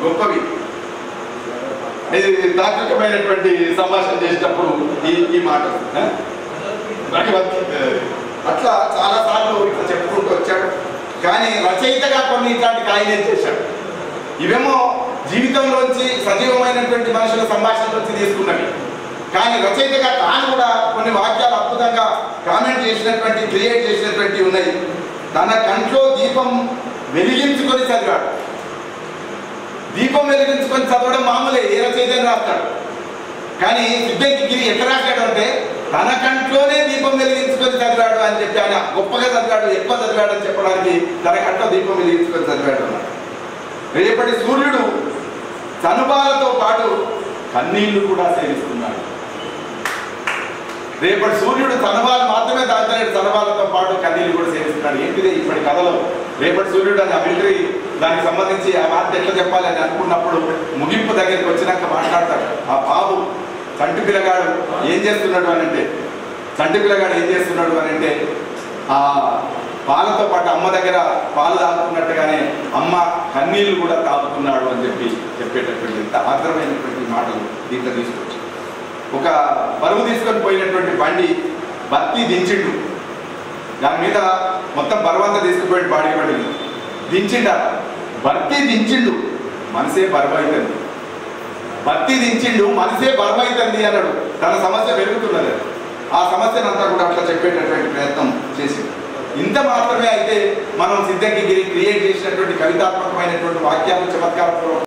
గొప్పవి. ఇది తాత్వికమైనటువంటి సంభాషణ చేసేటప్పుడు ఈ మాట అట్లా చాలాసార్లు ఇట్లా చెప్పుకుంటూ వచ్చాడు. కానీ రచయితగా కొన్ని ఇట్లాంటి కాయినేజ్ చేశాడు. ఇవేమో జీవితంలోంచి సజీవమైనటువంటి మనుషుల సంభాషణలోంచి తీసుకున్నవి. కానీ రచయితగా తాను కూడా కొన్ని వాక్యాలు అద్భుతంగా కామెంట్ చేసినటువంటి క్రియేట్ చేసినటువంటి ఉన్నాయి. తన కంట్లో దీపం వెలిగించుకొని చదివాడు. దీపం వెలిగించుకొని చదవడం మామూలే, ఏ రచయితని రాస్తాడు. కానీ సిద్దంకి గిరి ఎట్లా రాశాడు అంటే తన కంట్లోనే దీపం వెలిగించుకొని చదివాడు అని చెప్పి ఆయన గొప్పగా చదివాడు, ఎక్కువ చదివాడు అని చెప్పడానికి తన కంట్లో దీపం వెలిగించుకొని చదివాడు అన్నాడు. రేపటి సూర్యుడు చనుబాలతో పాటు కన్నీళ్లు కూడా సేవిస్తున్నాడు. రేపటి సూర్యుడు చనుబాలు మాత్రమే తాగుతాడు, చనుబాలతో పాటు కన్నీళ్లు కూడా సేవిస్తున్నాడు. ఏంటిదే ఇప్పటి కథలో రేపటి సూర్యుడు అని ఆ మిలిటరీ దానికి సంబంధించి ఆ వార్త ఎట్లా చెప్పాలి అని అనుకున్నప్పుడు ముగింపు దగ్గరికి వచ్చినాక మాట్లాడతాడు. ఆ బాబు చంటి పిల్లగాడు ఏం చేస్తున్నాడు అని అంటే ఆ పాలతో పాటు అమ్మ దగ్గర పాలు తాగుతున్నట్టుగానే అమ్మ కన్నీళ్లు కూడా తాగుతున్నాడు అని చెప్పేటటువంటి ఇంత ఆర్ద్రమైనటువంటి మాటలు దీంట్లో తీసుకొచ్చి ఒక బరువు తీసుకొని పోయినటువంటి బండి బత్తి దించిండు. దాని మీద మొత్తం బరువంతా తీసుకుపోయి బాడీ బండి దించిండ. బత్తి దించిండు మనసే బరువు అవుతుంది, బత్తి దించిండు మనసే బరువు అవుతుంది అన్నాడు. తన సమస్య పెరుగుతున్నది. ఆ సమస్యనంతా కూడా అట్లా చెప్పేటటువంటి ప్రయత్నం చేసింది. ఇంత మాత్రమే అయితే మనం సిద్దంకి గిరి క్రియేట్ చేసినటువంటి కవితాత్మకమైనటువంటి వాక్యాలు చమత్కారపూర్వక